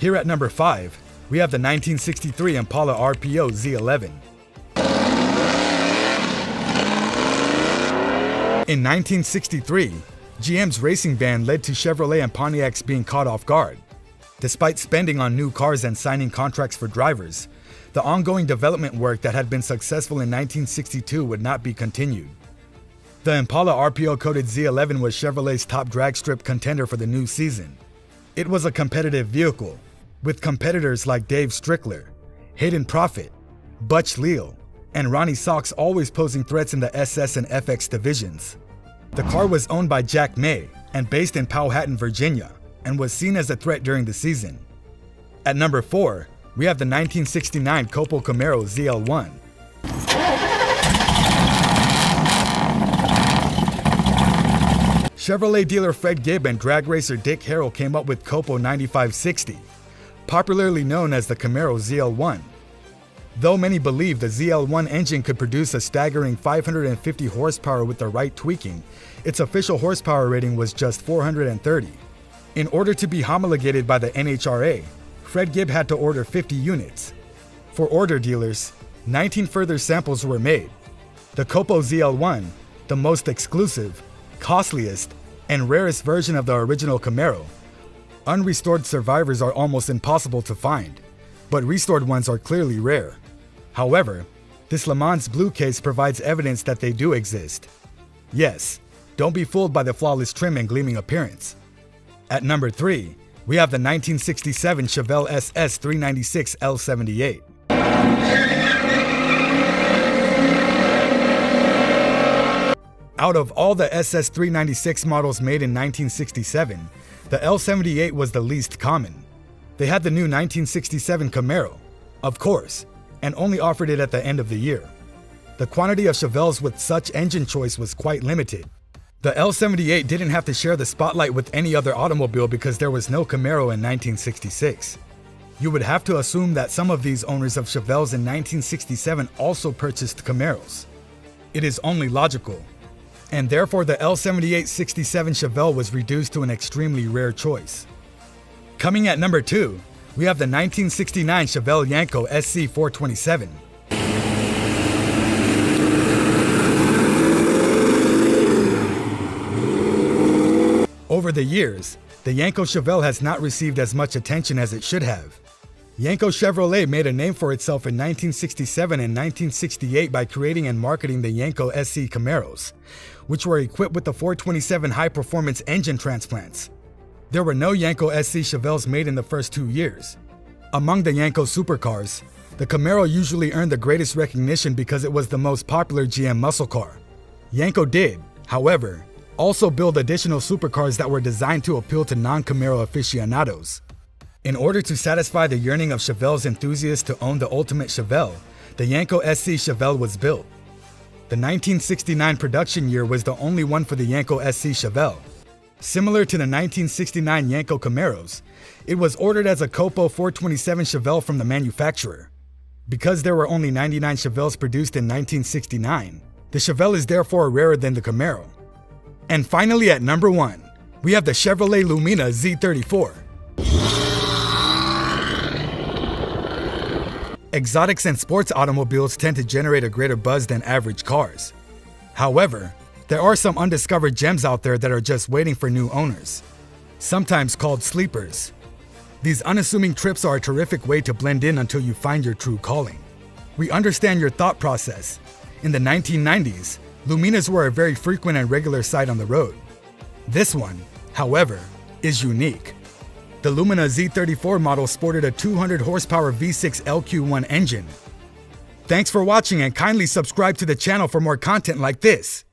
Here at number 5, we have the 1963 Impala RPO Z11. In 1963, GM's racing ban led to Chevrolet and Pontiacs being caught off guard. Despite spending on new cars and signing contracts for drivers, the ongoing development work that had been successful in 1962 would not be continued. The Impala RPO-coated Z11 was Chevrolet's top drag strip contender for the new season. It was a competitive vehicle, with competitors like Dave Strickler, Hayden Proffitt, Butch Leal, and Ronnie Sox always posing threats in the SS and FX divisions. The car was owned by Jack May and based in Powhatan, Virginia, and was seen as a threat during the season. At number 4, we have the 1969 Copo Camaro ZL1. Chevrolet dealer Fred Gibb and drag racer Dick Harrell came up with Copo 9560, popularly known as the Camaro ZL1. Though many believe the ZL1 engine could produce a staggering 550 horsepower with the right tweaking, its official horsepower rating was just 430. In order to be homologated by the NHRA, Fred Gibb had to order 50 units. For order dealers, 19 further samples were made. The Copo ZL1, the most exclusive, costliest, and rarest version of the original Camaro. Unrestored survivors are almost impossible to find, but restored ones are clearly rare. However, this Le Mans Blue case provides evidence that they do exist. Yes, don't be fooled by the flawless trim and gleaming appearance. At number 3, we have the 1967 Chevelle SS 396 L78. Out of all the SS 396 models made in 1967, the L78 was the least common. They had the new 1967 Camaro, of course, and only offered it at the end of the year. The quantity of Chevelles with such engine choice was quite limited. The L78 didn't have to share the spotlight with any other automobile because there was no Camaro in 1966. You would have to assume that some of these owners of Chevelles in 1967 also purchased Camaros. It is only logical. And therefore the L78-67 Chevelle was reduced to an extremely rare choice. Coming at number 2, we have the 1969 Chevelle Yanko SC427. Over the years, the Yanko Chevelle has not received as much attention as it should have. Yanko Chevrolet made a name for itself in 1967 and 1968 by creating and marketing the Yanko SC Camaros, which were equipped with the 427 high-performance engine transplants. There were no Yanko SC Chevelles made in the first 2 years. Among the Yanko supercars, the Camaro usually earned the greatest recognition because it was the most popular GM muscle car. Yanko did, however, also build additional supercars that were designed to appeal to non-Camaro aficionados. In order to satisfy the yearning of Chevelle's enthusiasts to own the ultimate Chevelle, the Yanko SC Chevelle was built. The 1969 production year was the only one for the Yanko SC Chevelle. Similar to the 1969 Yanko Camaros, it was ordered as a Copo 427 Chevelle from the manufacturer. Because there were only 99 Chevelles produced in 1969, the Chevelle is therefore rarer than the Camaro. And finally at number 1, we have the Chevrolet Lumina Z34. Exotics and sports automobiles tend to generate a greater buzz than average cars. However, there are some undiscovered gems out there that are just waiting for new owners, sometimes called sleepers. These unassuming trips are a terrific way to blend in until you find your true calling. We understand your thought process. In the 1990s, Luminas were a very frequent and regular sight on the road. This one, however, is unique. The Lumina Z34 model sported a 200 horsepower V6 LQ1 engine. Thanks for watching and kindly subscribe to the channel for more content like this.